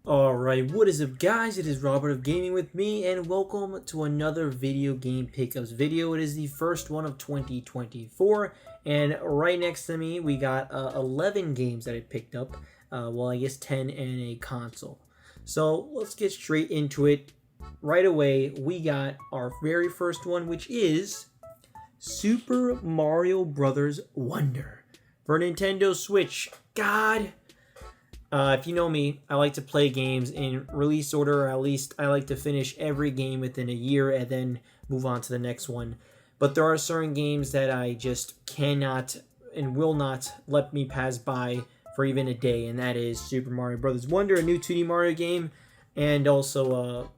Alright, what is up guys? It is Robert of Gaming With Me, and welcome to another video game pickups video. It is the first one of 2024, and right next to me we got 11 games that I picked up. Well, I guess 10 and a console. So let's get straight into it. Right away, we got our very first one, which is Super Mario Bros. Wonder for Nintendo Switch. God! If you know me, I like to play games in release order, or at least I like to finish every game within a year and then move on to the next one. But there are certain games that I just cannot and will not let me pass by for even a day, and that is Super Mario Bros. Wonder, a new 2D Mario game, and also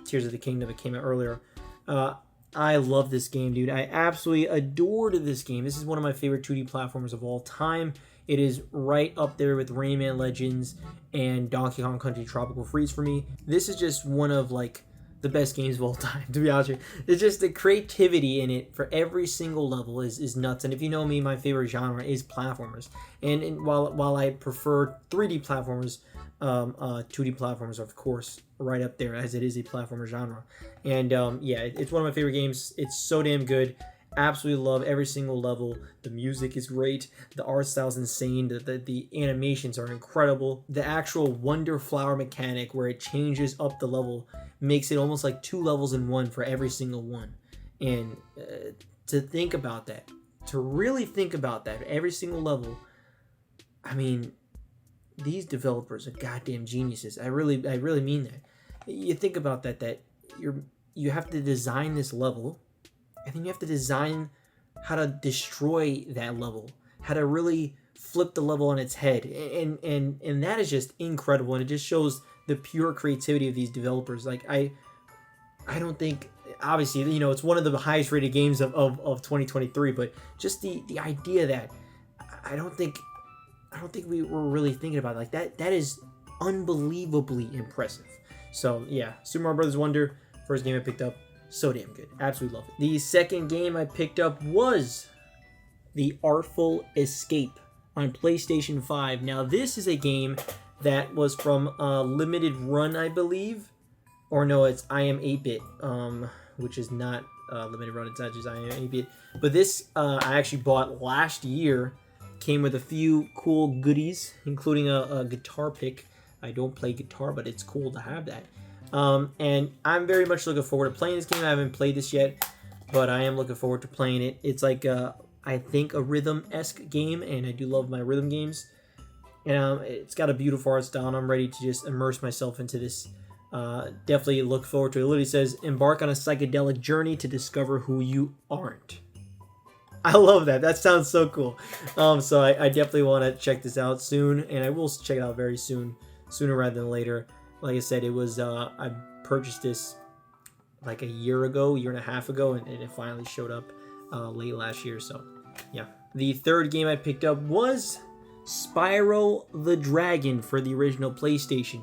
Tears of the Kingdom that came out earlier. I love this game, dude. I absolutely adored this game. This is one of my favorite 2D platformers of all time. It is right up there with Rayman Legends and Donkey Kong Country Tropical Freeze for me. This is just one of like the best games of all time, to be honest with you. It's just the creativity in it for every single level is nuts. And if you know me, my favorite genre is platformers. And while I prefer 3D platformers, 2D platformers are of course right up there, as it is a platformer genre. And yeah, it's one of my favorite games. It's so damn good. Absolutely love every single level. The music is great. The art style is insane. The animations are incredible. The actual Wonder Flower mechanic, where it changes up the level, makes it almost like 2 levels in one for every single one. And to think about that, to really think about that, every single level, I mean, these developers are goddamn geniuses. I really mean that. You think about that you have to design this level, and then you have to design how to destroy that level, how to really flip the level on its head, and that is just incredible, and it just shows the pure creativity of these developers. Like I don't think, obviously, you know, it's one of the highest rated games of 2023, but just the idea that I don't think we were really thinking about it like that. That is unbelievably impressive. So yeah, Super Mario Bros. Wonder, first game I picked up. So damn good. Absolutely love it. The second game I picked up was the Artful Escape on PlayStation 5. Now, this is a game that was from Limited Run, I believe. Or no, it's I Am 8-Bit, which is not Limited Run. It's not just I Am 8-Bit. But this I actually bought last year. Came with a few cool goodies, including a guitar pick. I don't play guitar, but it's cool to have that. And I'm very much looking forward to playing this game. I haven't played this yet, but I am looking forward to playing it. It's like, I think, a rhythm-esque game, and I do love my rhythm games. And it's got a beautiful art style, and I'm ready to just immerse myself into this. Definitely look forward to it. It literally says, embark on a psychedelic journey to discover who you aren't. I love that. That sounds so cool. So I definitely want to check this out soon, and I will check it out very soon, sooner rather than later. Like I said, it was I purchased this like a year and a half ago, and it finally showed up late last year. So yeah. The third game I picked up was Spyro the Dragon for the original PlayStation.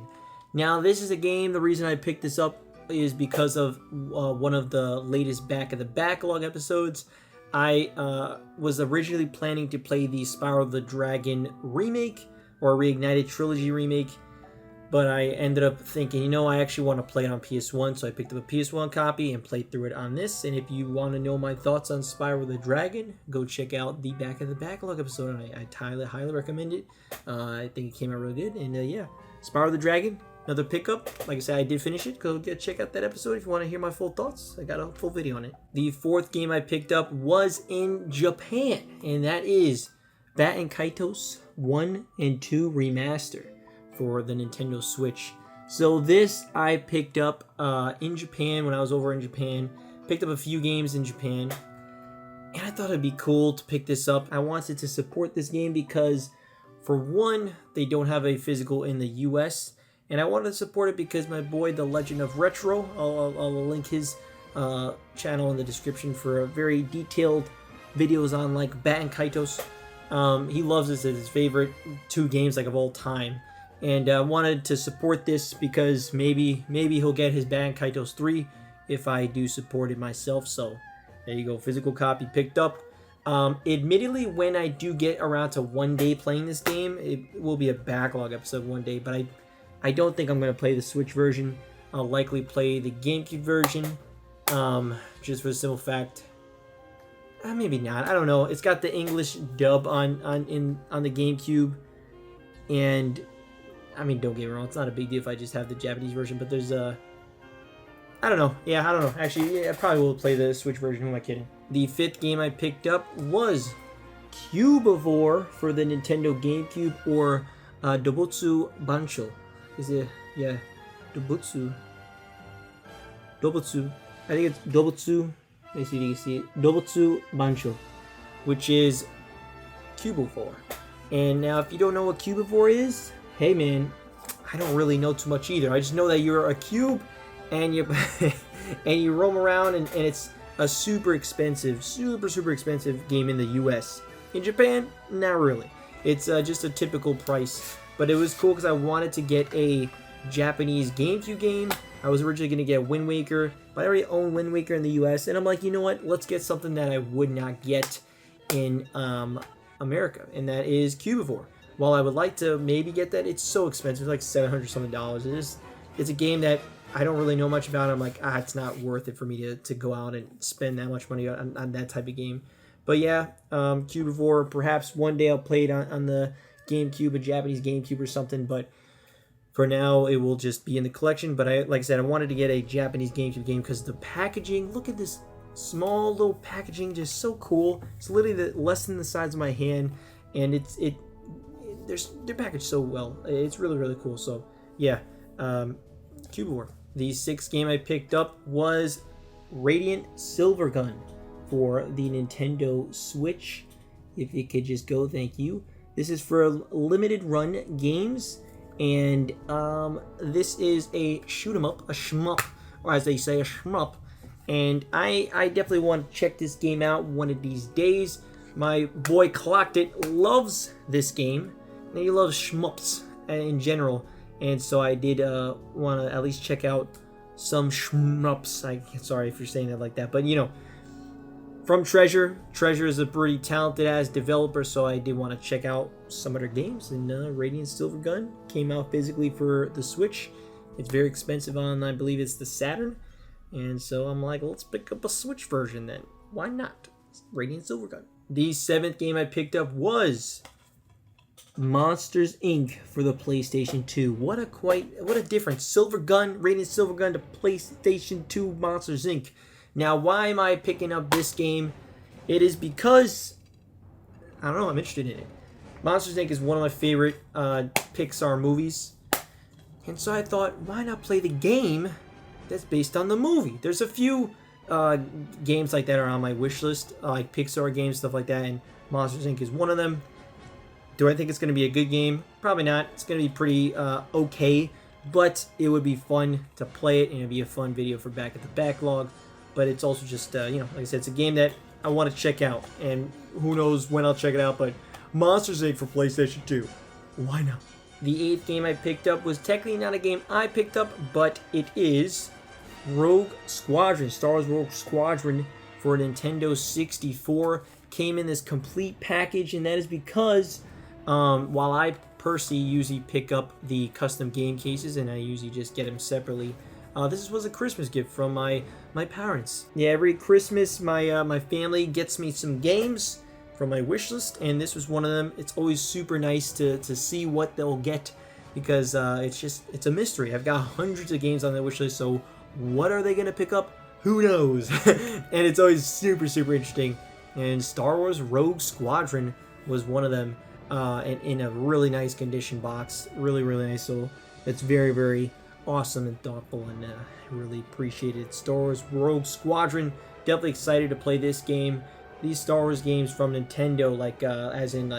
Now, this is a game, the reason I picked this up is because of one of the latest Back of the Backlog episodes. I was originally planning to play the Spyro the Dragon remake, or Reignited Trilogy remake, but I ended up thinking, you know, I actually want to play it on PS1, so I picked up a PS1 copy and played through it on this. And if you want to know my thoughts on Spyro the Dragon, go check out the Back of the Backlog episode. I highly recommend it. I think it came out really good. And yeah, Spyro the Dragon, another pickup. Like I said, I did finish it. Go check out that episode if you want to hear my full thoughts. I got a full video on it. The fourth game I picked up was in Japan, and that is Baten Kaitos 1 and 2 Remaster for the Nintendo Switch. So this I picked up in Japan when I was over in Japan. Picked up a few games in Japan, and I thought it'd be cool to pick this up. I wanted to support this game because, for one, they don't have a physical in the US, and I wanted to support it because my boy, The Legend of Retro, I'll link his channel in the description for a very detailed videos on like Baten Kaitos. He loves this as his favorite 2 games like of all time. And I wanted to support this because maybe he'll get his Baten Kaitos 3 if I do support it myself. So there you go, physical copy picked up. Admittedly, when I do get around to one day playing this game, it will be a backlog episode one day, but I don't think I'm going to play the Switch version. I'll likely play the GameCube version, just for the simple fact. Maybe not. I don't know. It's got the English dub on the GameCube, and I mean, don't get me wrong. It's not a big deal if I just have the Japanese version, but there's a. I don't know. Yeah, I don't know. Actually, yeah, I probably will play the Switch version. Who am I kidding? The 5th game I picked up was Cubivore for the Nintendo GameCube, or Dobutsu Bancho. Is it? Yeah, Dobutsu. I think it's Dobutsu. Let me see if you can see it. Dobutsu Bancho, which is Cubivore. And now, if you don't know what Cubivore is, hey man, I don't really know too much either. I just know that you're a cube, and you and you roam around, and it's a super expensive game in the US. In Japan, not really. It's just a typical price. But it was cool because I wanted to get a Japanese GameCube game. I was originally going to get Wind Waker, but I already own Wind Waker in the US. And I'm like, you know what? Let's get something that I would not get in America. And that is Cubivore. While I would like to maybe get that, it's so expensive. It's like $700 something. It's a game that I don't really know much about. I'm like, it's not worth it for me to go out and spend that much money on that type of game. But yeah, Cubivore, perhaps one day I'll play it on the GameCube, a Japanese GameCube or something. But for now, it will just be in the collection. But like I said, I wanted to get a Japanese GameCube game because the packaging, look at this small little packaging, just so cool. It's literally less than the size of my hand, and they're packaged so well. It's really, really cool. So yeah, Cubivore. The 6th game I picked up was Radiant Silvergun for the Nintendo Switch. If it could just go, thank you. This is for limited run games, and this is a shoot 'em up, a shmup, or as they say, a shmup. And I definitely want to check this game out one of these days. My boy Clocked It loves this game, and he loves shmups in general. And so I did want to at least check out some shmups. Sorry if you're saying it like that, but you know, from Treasure. Treasure is a pretty talented ass developer, so I did want to check out some of their games. And Radiant Silvergun came out physically for the Switch. It's very expensive on, I believe it's the Saturn. And so I'm like, let's pick up a Switch version then. Why not? Radiant Silvergun. The 7th game I picked up was Monsters Inc. for the PlayStation 2. What a difference. Silvergun, Radiant Silvergun to PlayStation 2 Monsters Inc. Now, why am I picking up this game? It is because, I don't know, I'm interested in it. Monsters Inc. is one of my favorite Pixar movies. And so I thought, why not play the game that's based on the movie? There's a few games like that are on my wish list, like Pixar games, stuff like that, and Monsters Inc. is one of them. Do I think it's going to be a good game? Probably not. It's going to be pretty okay, but it would be fun to play it, and it'd be a fun video for back at the backlog. But it's also just, like I said, it's a game that I want to check out, and who knows when I'll check it out, but Monsters Inc. for PlayStation 2. Why not? The 8th game I picked up was technically not a game I picked up, but it is Rogue Squadron. Star Wars Rogue Squadron for Nintendo 64. Came in this complete package, and that is because while I personally usually pick up the custom game cases, and I usually just get them separately, this was a Christmas gift from my parents. Yeah, every Christmas my family gets me some games from my wish list, and this was one of them. It's always super nice to see what they'll get, because it's a mystery. I've got hundreds of games on the wish list, so what are they gonna pick up? Who knows? And it's always super, super interesting. And Star Wars Rogue Squadron was one of them, and in a really nice condition box. Really, really nice. So it's very, very awesome and thoughtful, and I really appreciate it. Star Wars Rogue Squadron. Definitely excited to play this game. These Star Wars games from Nintendo, as in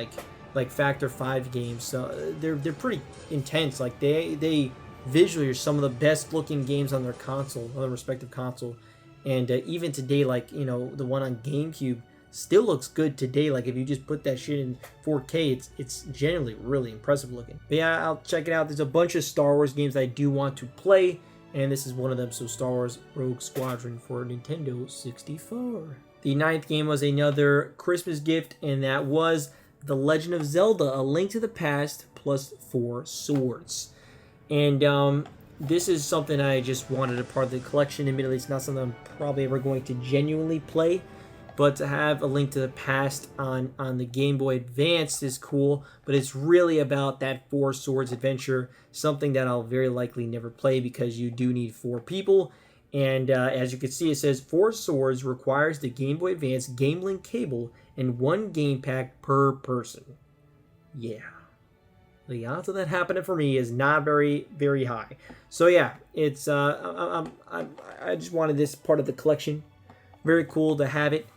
Factor 5 games, so they're pretty intense. Like they visually are some of the best looking games on their console, on their respective console. And even today, the one on GameCube still looks good today. Like if you just put that shit in 4K, it's generally really impressive looking. But yeah, I'll check it out. There's a bunch of Star Wars games I do want to play, and this is one of them. So Star Wars Rogue Squadron for Nintendo 64. The 9th game was another Christmas gift, and that was The Legend of Zelda: A Link to the Past plus 4 Swords. And this is something I just wanted a part of the collection. Admittedly, it's not something I'm probably ever going to genuinely play, but to have A Link to the Past on the Game Boy Advance is cool. But it's really about that Four Swords adventure, something that I'll very likely never play because you do need 4 people. And as you can see, it says Four Swords requires the Game Boy Advance Game Link cable and 1 game pack per person. Yeah. The odds of that happening for me is not very, very high. So yeah, it's I just wanted this part of the collection. Very cool to have it.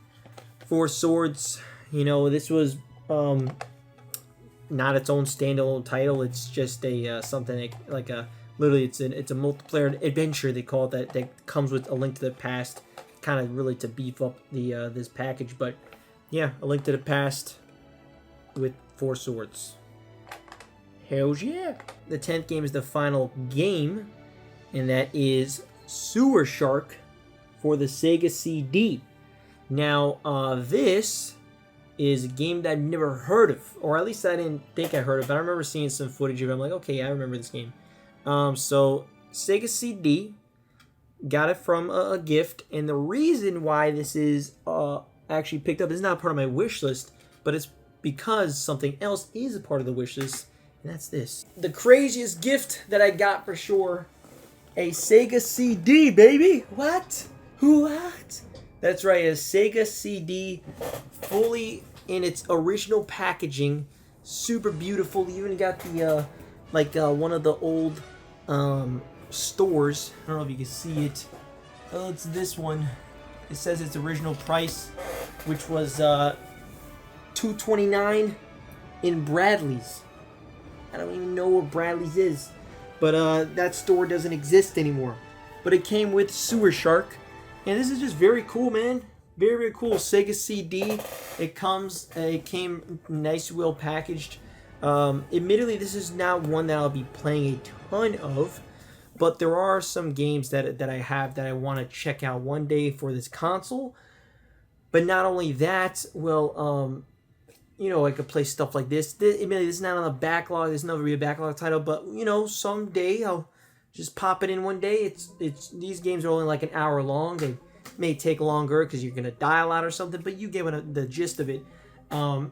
Four Swords, you know, this was not its own standalone title. It's just a something like a literally it's a multiplayer adventure, they call it, that comes with A Link to the Past, kind of really to beef up the this package. But yeah, A Link to the Past with Four Swords. Hells yeah! The 10th game is the final game, and that is Sewer Shark for the Sega CD. Now, this is a game that I've never heard of, or at least I didn't think I heard of, but I remember seeing some footage of it. I'm like, okay, I remember this game. So, Sega CD, got it from a gift, and the reason why this is actually picked up is not part of my wish list, but it's because something else is a part of the wish list, and that's this. The craziest gift that I got for sure, a Sega CD, baby! What? What? That's right, a Sega CD, fully in its original packaging, super beautiful. You even got the, one of the old stores. I don't know if you can see it. Oh, it's this one. It says its original price, which was $2.29 in Bradley's. I don't even know what Bradley's is, but that store doesn't exist anymore. But it came with Sewer Shark. And this is just very cool, man. Very, very cool. Sega CD. It came nice, well packaged. Admittedly, this is not one that I'll be playing a ton of, but there are some games that I have that I want to check out one day for this console. But not only that, well, you know, I could play stuff like this. Admittedly, this is not on the backlog. This is not really a backlog title, but you know, someday I'll just pop it in one day. It's these games are only like an hour long. They may take longer because you're gonna dial out or something, but you get the gist of it. And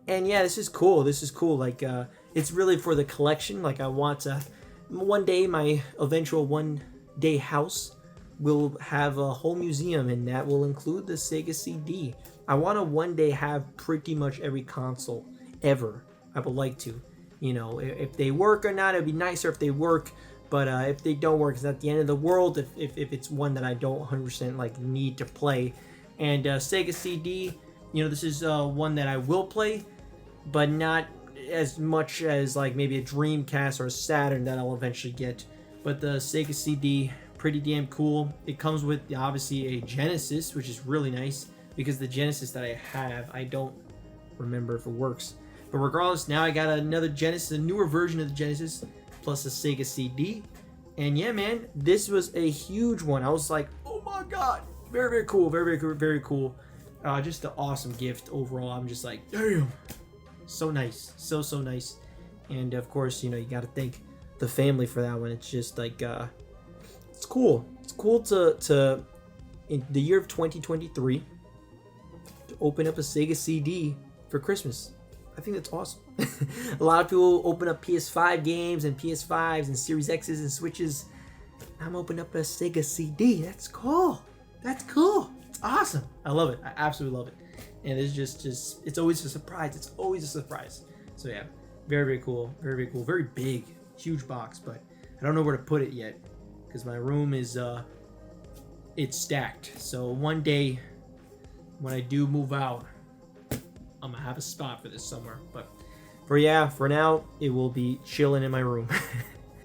yeah, this is cool. This is cool. Like it's really for the collection. Like I want to one day, my eventual one-day house will have a whole museum, and that will include the Sega CD. I want to one day have pretty much every console ever. I would like to. You know, if they work or not, it'd be nicer if they work. But if they don't work, it's not the end of the world if it's one that I don't 100% like need to play. And Sega CD, you know, this is one that I will play, but not as much as like maybe a Dreamcast or a Saturn that I'll eventually get. But the Sega CD, pretty damn cool. It comes with obviously a Genesis, which is really nice because the Genesis that I have, I don't remember if it works. But regardless, now I got another Genesis, a newer version of the Genesis, plus a Sega CD. And yeah, man, this was a huge one. I was like, oh my god, very, very cool, very, very cool, very cool. Just an awesome gift overall. I'm just like, damn, so nice, so nice. And of course, you know, you got to thank the family for that one. It's just like, it's cool. It's cool to in the year of 2023 to open up a Sega CD for Christmas. I think that's awesome. A lot of people open up PS5 games and PS5s and Series X's and Switches. I'm opening up a Sega CD. That's cool. That's cool. It's awesome. I love it. I absolutely love it. And it's just it's always a surprise. It's always a surprise. So yeah, very, very cool. Very, very cool. Very big, huge box, but I don't know where to put it yet because my room is it's stacked. So one day when I do move out, I'm gonna have a spot for this somewhere, but for now it will be chilling in my room.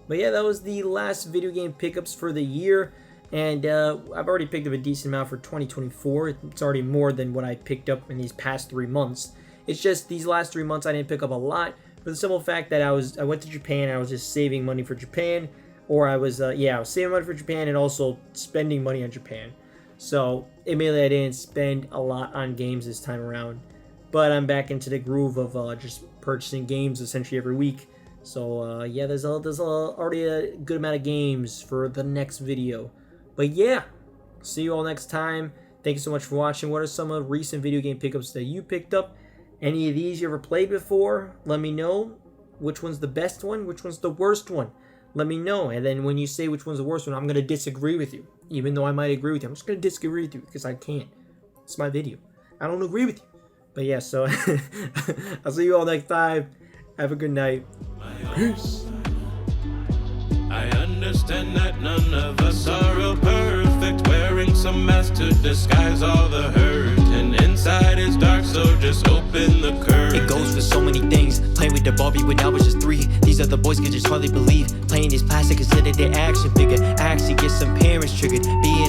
But yeah, that was the last video game pickups for the year, and I've already picked up a decent amount for 2024. It's already more than what I picked up in these past 3 months. It's just these last 3 months I didn't pick up a lot for the simple fact that I went to Japan. I was just saving money for Japan, or I was saving money for Japan and also spending money on Japan. So admittedly, I didn't spend a lot on games this time around. But I'm back into the groove of just purchasing games essentially every week. So yeah, there's already a good amount of games for the next video. But yeah, see you all next time. Thank you so much for watching. What are some of the recent video game pickups that you picked up? Any of these you ever played before? Let me know. Which one's the best one? Which one's the worst one? Let me know. And then when you say which one's the worst one, I'm going to disagree with you. Even though I might agree with you. I'm just going to disagree with you because I can't. It's my video. I don't agree with you. But yeah, so I'll see you all next time. Have a good night. Peace. I understand that none of us are real perfect, wearing some mask to disguise all the hurt, and inside is dark, so just open the curtain. It goes for so many things. Playing with the Barbie when I was just 3. These other boys can just hardly believe. Playing this plastic, considered their action figure. I actually get some parents triggered. Being